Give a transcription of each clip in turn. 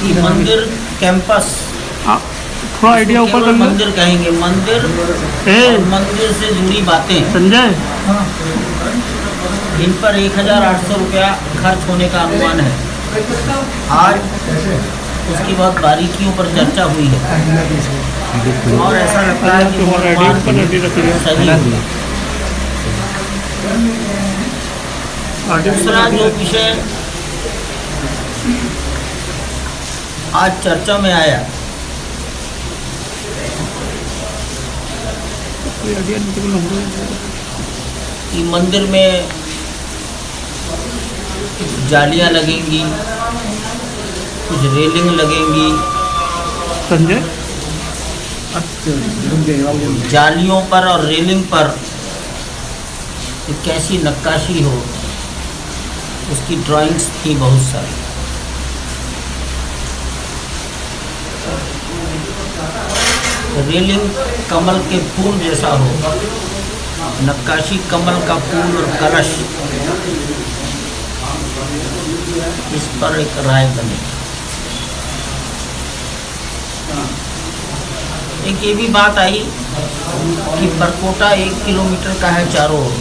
ये मंदिर कैंपस, थोड़ा आइडिया ऊपर कर लो। मंदिर कहेंगे, मंदिर और मंदिर से जुड़ी बातें संजय, इन पर 1800 रुपया खर्च होने का अनुमान है। आज उसकी बहुत बारीकियों पर चर्चा हुई है और ऐसा लगता है कि सही है। दूसरा जो विषय आज चर्चा में आया, कि मंदिर में जालियां लगेंगी, कुछ रेलिंग लगेंगी। संजय, जालियों पर और रेलिंग पर कैसी नक्काशी हो, उसकी ड्राइंग्स थी बहुत सारी। रेलिंग कमल के फूल जैसा हो, नक्काशी कमल का फूल और कलश, इस पर एक राय बनी। एक ये भी बात आई कि परकोटा 1 किलोमीटर का है चारों ओर,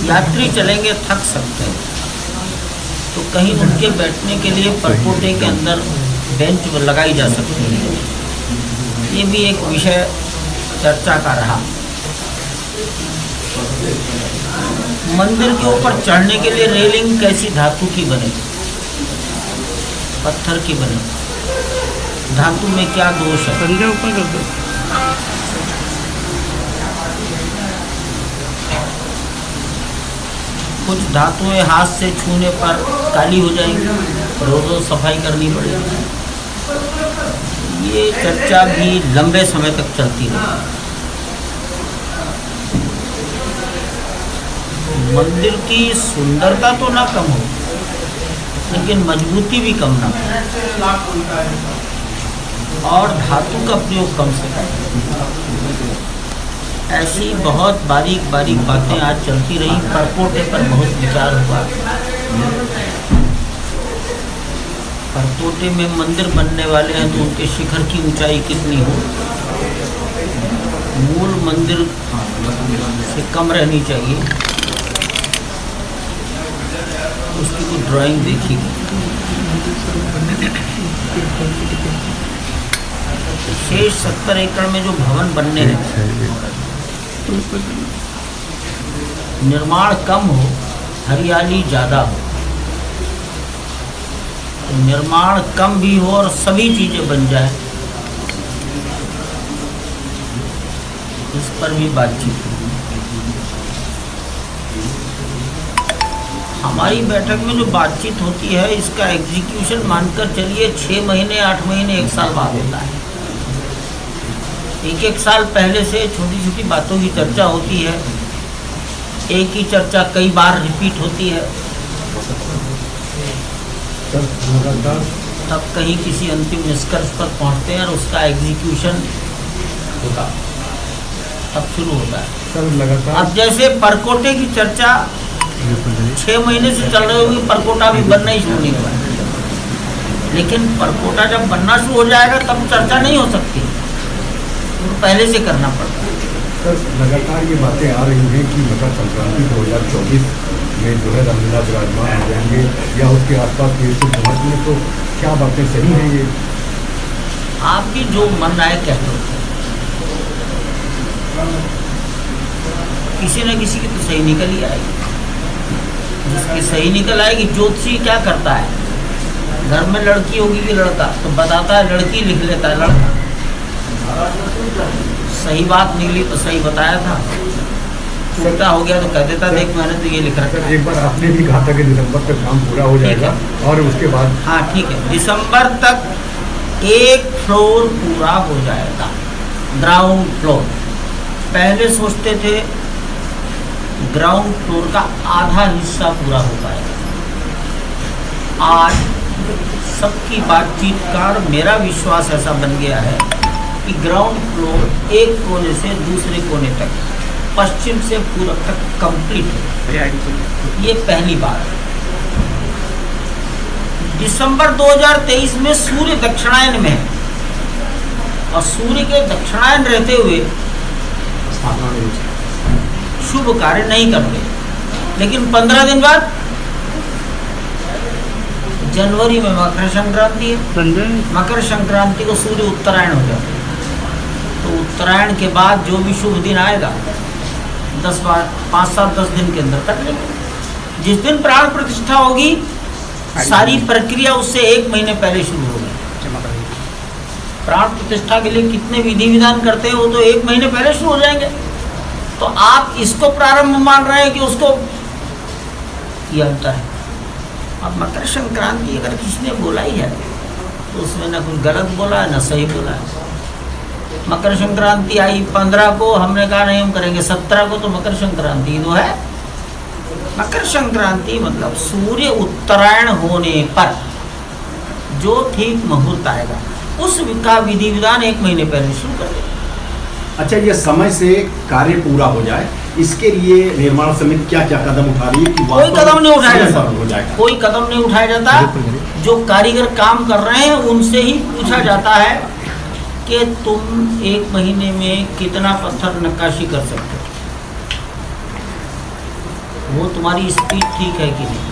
यात्री चलेंगे थक सकते हैं, तो कहीं उनके बैठने के लिए परकोटे के अंदर बेंच लगाई जा सकती है। ये भी एक विषय चर्चा का रहा। मंदिर के ऊपर चढ़ने के लिए रेलिंग कैसी धातु की बने, पत्थर की बने, धातु में क्या दोष है? संजय ऊपर कर दो। कुछ धातुएं हाथ से छूने पर काली हो जाएंगी, रोज रोज सफाई करनी पड़ेगी। ये चर्चा भी लंबे समय तक चलती रही। मंदिर की सुंदरता तो ना कम हो, लेकिन मजबूती भी कम ना हो, और धातु का प्रयोग कम से कम। ऐसी बहुत बारीक बारीक बातें आज चलती रही। परकोटे पर बहुत विचार हुआ। परकोटे में मंदिर बनने वाले हैं तो उनके शिखर की ऊंचाई कितनी हो, मूल मंदिर से कम रहनी चाहिए, उसकी कुछ ड्राइंग देखी गई। शेष 70 एकड़ में जो भवन बनने हैं, निर्माण कम हो, हरियाली ज़्यादा हो। तो निर्माण कम भी हो और सभी चीज़ें बन जाए, इस पर भी बातचीत हुई। हमारी बैठक में जो बातचीत होती है, इसका एग्जीक्यूशन मानकर चलिए 6 महीने, 8 महीने, 1 साल बाद होता है। एक साल पहले से छोटी छोटी बातों की चर्चा होती है, एक ही चर्चा कई बार रिपीट होती है, तब कहीं किसी अंतिम निष्कर्ष पर पहुंचते हैं और उसका एग्जीक्यूशन होगा, तब शुरू होता है। अब जैसे परकोटे की चर्चा 6 महीने से चल रही होगी, परकोटा भी बनना ही शुरू नहीं हुआ, लेकिन परकोटा जब बनना शुरू हो जाएगा तब चर्चा नहीं हो सकती, तो पहले से करना पड़ता है। सर, लगातार ये बातें आ रही हैं कि मकर संक्रांति 2024 में जो है रामलीला विराजमान हो जाएंगे या उसके आसपास के शुभ में, तो क्या बातें सही हैं ये? आप भी जो मन आए कहते हो, किसी न किसी की तो सही निकल ही आएगी। जिसकी सही निकल आएगी, ज्योतिषी क्या करता है, घर में लड़की होगी कि लड़का, तो बताता है लड़की, लिख लेता है लड़का। सही बात निकली तो सही बताया था, उल्टा हो गया तो कह देता देख मैंने तो ये लिखा था। एक बार आपने भी कहा था कि दिसंबर तक काम पूरा हो जाएगा और उसके बाद, हाँ ठीक है, दिसंबर तक 1 फ्लोर पूरा हो जाएगा, ग्राउंड फ्लोर। पहले सोचते थे ग्राउंड फ्लोर का आधा हिस्सा पूरा हो पाएगा। आज सबकी बातचीत का और मेरा विश्वास ऐसा बन गया है कि ग्राउंड फ्लोर एक कोने से दूसरे कोने तक, पश्चिम से पूरब तक कंप्लीट है। ये पहली बात। दिसंबर 2023 में सूर्य दक्षिणायन में है और सूर्य के दक्षिणायन रहते हुए शुभ कार्य नहीं करते, लेकिन 15 दिन बाद जनवरी में मकर संक्रांति है। संजय मकर संक्रांति को सूर्य उत्तरायण हो जाता है, तो उत्तरायण के बाद जो भी शुभ दिन आएगा 5-7-10 दिन के अंदर कर लेंगे। जिस दिन प्राण प्रतिष्ठा होगी सारी प्रक्रिया उससे 1 महीने पहले शुरू होगी। प्राण प्रतिष्ठा के लिए कितने विधि विधान करते हैं वो तो 1 महीने पहले शुरू हो जाएंगे। तो आप इसको प्रारंभ मान रहे हैं कि उसको, ये अंतर है। अब मकर संक्रांति अगर किसी ने बोला ही है तो उसमें ना कुछ गलत बोला है ना सही बोला है। मकर संक्रांति आई 15 को, हमने कहा नहीं हम करेंगे 17 को, तो मकर संक्रांति तो है। मकर संक्रांति मतलब सूर्य उत्तरायण होने पर जो ठीक मुहूर्त आएगा उसका विधि विधान 1 महीने पहले शुरू कर दें। अच्छा, ये समय से कार्य पूरा हो जाए, इसके लिए निर्माण समिति क्या क्या कदम उठा रही है कि कोई कदम नहीं उठाया समय जाता, पर हो जाएगा? कोई कदम नहीं उठाया जाता। जो कारीगर काम कर रहे हैं उनसे ही पूछा जाता है कि तुम 1 महीने में कितना पत्थर नक्काशी कर सकते हो, वो तुम्हारी स्पीड ठीक है कि नहीं,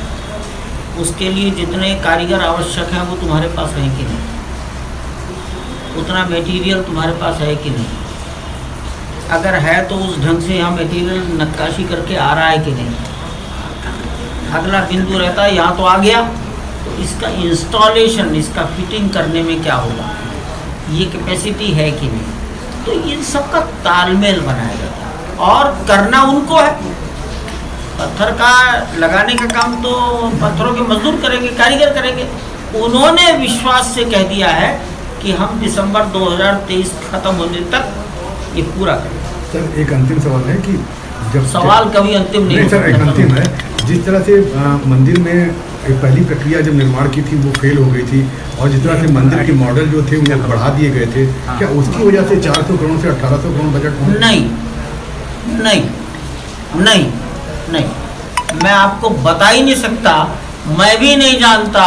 उसके लिए जितने कारीगर आवश्यक हैं वो तुम्हारे पास हैं कि नहीं, उतना मटेरियल तुम्हारे पास है कि नहीं, अगर है तो उस ढंग से यहाँ मटेरियल नक्काशी करके आ रहा है कि नहीं। अगला बिंदु रहता है यहाँ तो आ गया, तो इसका इंस्टॉलेशन, इसका फिटिंग करने में क्या होगा, ये कैपेसिटी है कि नहीं। तो इन सब का तालमेल बनाया जाता है और करना उनको है। पत्थर का लगाने का काम तो पत्थरों के मजदूर करेंगे, कारीगर करेंगे। उन्होंने विश्वास से कह दिया है कि हम दिसंबर 2023 खत्म होने तक ये पूरा करेंगे। सर एक अंतिम सवाल है कि जब सवाल कभी अंतिम नहीं सर, एक अंतिम है, जिस तरह से मंदिर में पहली प्रक्रिया जब निर्माण की थी वो फेल हो गई थी और जिस तरह से मंदिर के मॉडल जो थे वो बढ़ा दिए गए थे, क्या उसकी वजह से 400 करोड़ से 1800 करोड़ बजट पहुंचा? नहीं, मैं आपको बता ही नहीं सकता, मैं भी नहीं जानता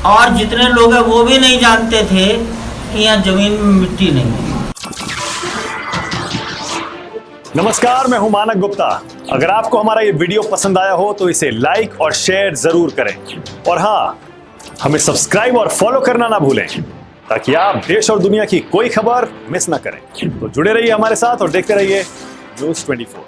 और जितने लोग हैं वो भी नहीं जानते थे कि यहाँ जमीन में मिट्टी नहीं है। नमस्कार, मैं हूं मानक गुप्ता। अगर आपको हमारा ये वीडियो पसंद आया हो तो इसे लाइक और शेयर जरूर करें और हाँ, हमें सब्सक्राइब और फॉलो करना ना भूलें ताकि आप देश और दुनिया की कोई खबर मिस ना करें। तो जुड़े रहिए हमारे साथ और देखते रहिए न्यूज़ 24।